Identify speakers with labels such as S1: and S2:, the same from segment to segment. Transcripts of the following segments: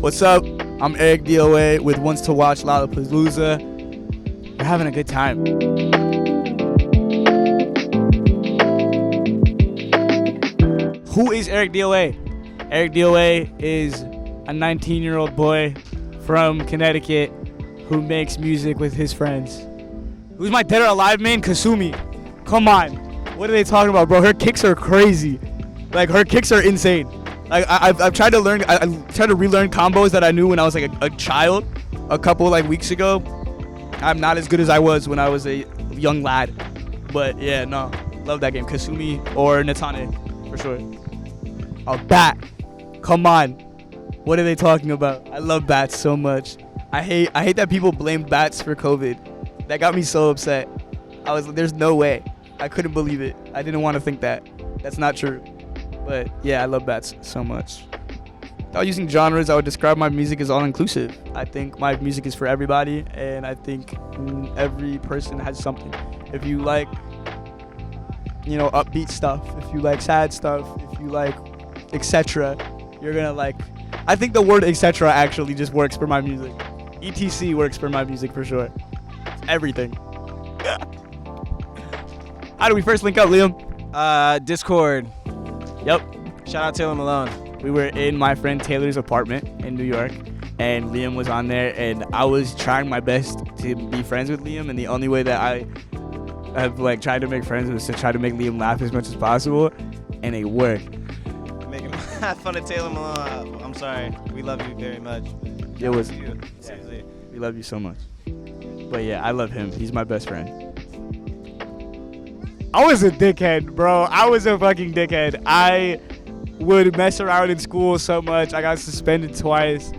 S1: What's up? I'm ericdoa with Once to Watch Lollapalooza. We're having a good time. Who is ericdoa? ericdoa is a 19-year-old boy from Connecticut who makes music with his friends. Who's my dead or alive man? Kasumi. Come on. What are they talking about, bro? Her kicks are crazy. Like, her kicks are insane. Like, I've tried to learn, I tried to relearn combos that I knew when I was like a child a couple like weeks ago. I'm not as good as I was when I was a young lad. But yeah, no, love that game. Kasumi or Natane, for sure. A bat. Come on. What are they talking about? I love bats so much. I hate that people blame bats for COVID. That got me so upset. I was like, there's no way. I couldn't believe it. I didn't want to think that. That's not true. But yeah, I love bats so much. Without using genres, I would describe my music as all-inclusive. I think my music is for everybody, and I think every person has something. If you like, upbeat stuff, if you like sad stuff, if you like etc., you're gonna like. I think the word etc. actually just works for my music. ETC works for my music for sure. It's everything. How do we first link up, Liam?
S2: Discord.
S1: Yep.
S2: Shout out Taylor Malone.
S1: We were in my friend Taylor's apartment in New York, and Liam was on there, and I was trying my best to be friends with Liam, and the only way that I have like tried to make friends was to try to make Liam laugh as much as possible, and it worked.
S2: Making fun of Taylor Malone. I'm sorry. We love you very much.
S1: It was
S2: you. Seriously.
S1: We love you so much. But yeah, I love him. He's my best friend. I was a dickhead, bro. I was a fucking dickhead. I would mess around in school so much. I got suspended twice.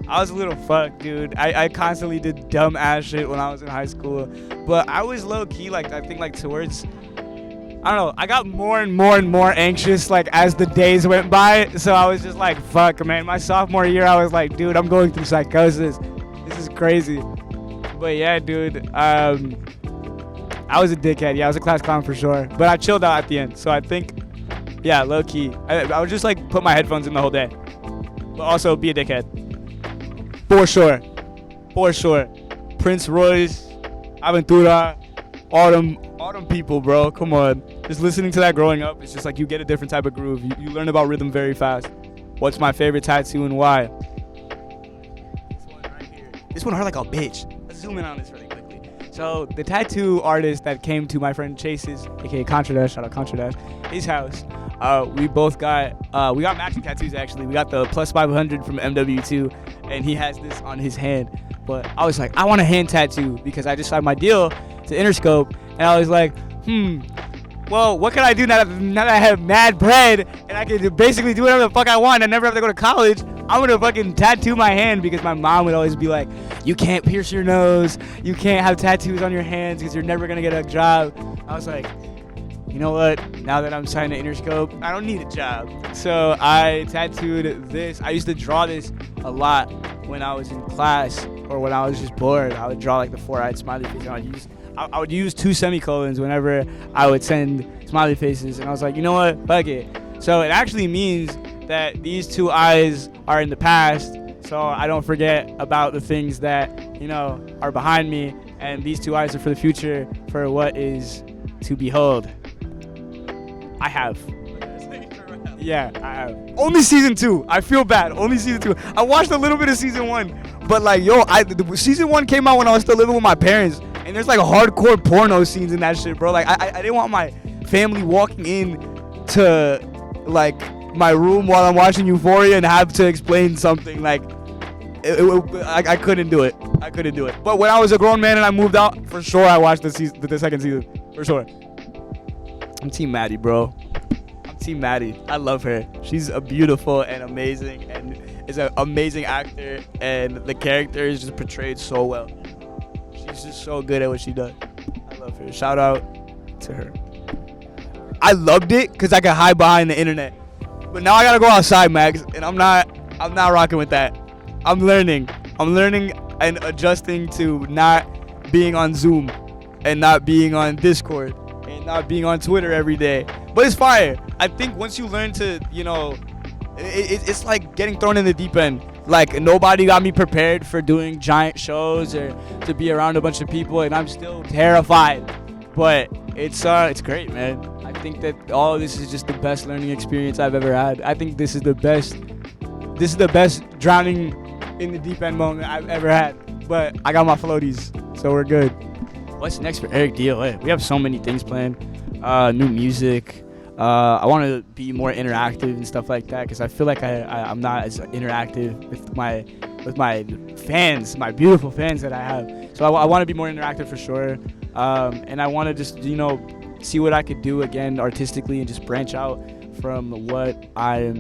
S1: I was a little fucked, dude. I constantly did dumb ass shit when I was in high school. But I was low key, like, I think, like, towards, I don't know, I got more and more anxious, like, as the days went by. So I was just like, fuck, man. My sophomore year, I was like, dude, I'm going through psychosis. This is crazy. But yeah, dude, I was a dickhead. Yeah, I was a class clown for sure. But I chilled out at the end. So I think, yeah, low key. I would just like put my headphones in the whole day. But also be a dickhead. For sure. For sure. Prince Royce, Aventura, all them people, bro. Come on. Just listening to that growing up, it's just like you get a different type of groove. You learn about rhythm very fast. What's my favorite tattoo and why? This one right here. This one hurt like a bitch. Let's zoom in on this really quickly. So the tattoo artist that came to my friend Chase's, aka Contradash, shout out Contradash, his house, we both got matching tattoos actually. We got the plus 500 from MW2, and he has this on his hand. But I was like, I want a hand tattoo because I just signed my deal to Interscope, and I was like, well, what can I do now that I have mad bread and I can basically do whatever the fuck I want? I never have to go to college. I'm gonna fucking tattoo my hand because my mom would always be like, you can't pierce your nose, you can't have tattoos on your hands because you're never gonna get a job. I was like, you know what? Now that I'm signed to Interscope, I don't need a job. So I tattooed this. I used to draw this a lot when I was in class or when I was just bored. I would draw like the 4-eyed smiley face. I would use 2 semicolons whenever I would send smiley faces. And I was like, you know what? Fuck it. So it actually means that these 2 eyes are in the past, so I don't forget about the things that, are behind me. And these 2 eyes are for the future, for what is to behold. I have. Yeah, I have. Only season 2. I feel bad. Only season 2. I watched a little bit of season 1, but like, the season 1 came out when I was still living with my parents, and there's like hardcore porno scenes in that shit, bro. Like, I didn't want my family walking in to like my room while I'm watching Euphoria and have to explain something. Like, I couldn't do it. I couldn't do it. But when I was a grown man and I moved out, for sure I watched the second season. For sure. I'm Team Maddie, bro. I'm Team Maddie. I love her. She's a beautiful and amazing and is an amazing actor, and the character is just portrayed so well. She's just so good at what she does. I love her. Shout out to her. I loved it because I could hide behind the internet. But now I gotta go outside, Max, and I'm not rocking with that. I'm learning and adjusting to not being on Zoom and not being on Discord and not being on Twitter every day. But it's fire. I think once you learn to, it's like getting thrown in the deep end. Like, nobody got me prepared for doing giant shows or to be around a bunch of people, and I'm still terrified. But it's great, man. I think that all of this is just the best learning experience I've ever had. I think this is the best drowning in the deep end moment I've ever had. But I got my floaties, so we're good. What's next for ericdoa? We have so many things planned. New music. I want to be more interactive and stuff like that, because I feel like I'm not as interactive with my fans, my beautiful fans that I have. So I want to be more interactive for sure. And I want to just, see what I could do again artistically and just branch out from what have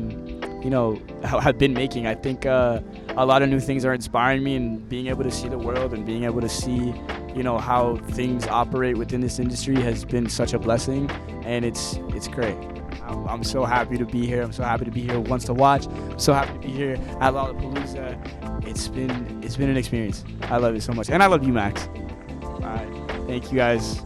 S1: been making. I think a lot of new things are inspiring me, and being able to see the world and being able to see, how things operate within this industry has been such a blessing, and it's great. I'm so happy to be here. I'm so happy to be here once to watch. I'm so happy to be here at Lollapalooza. It's been an experience. I love it so much, and I love you, Max. All right, thank you guys.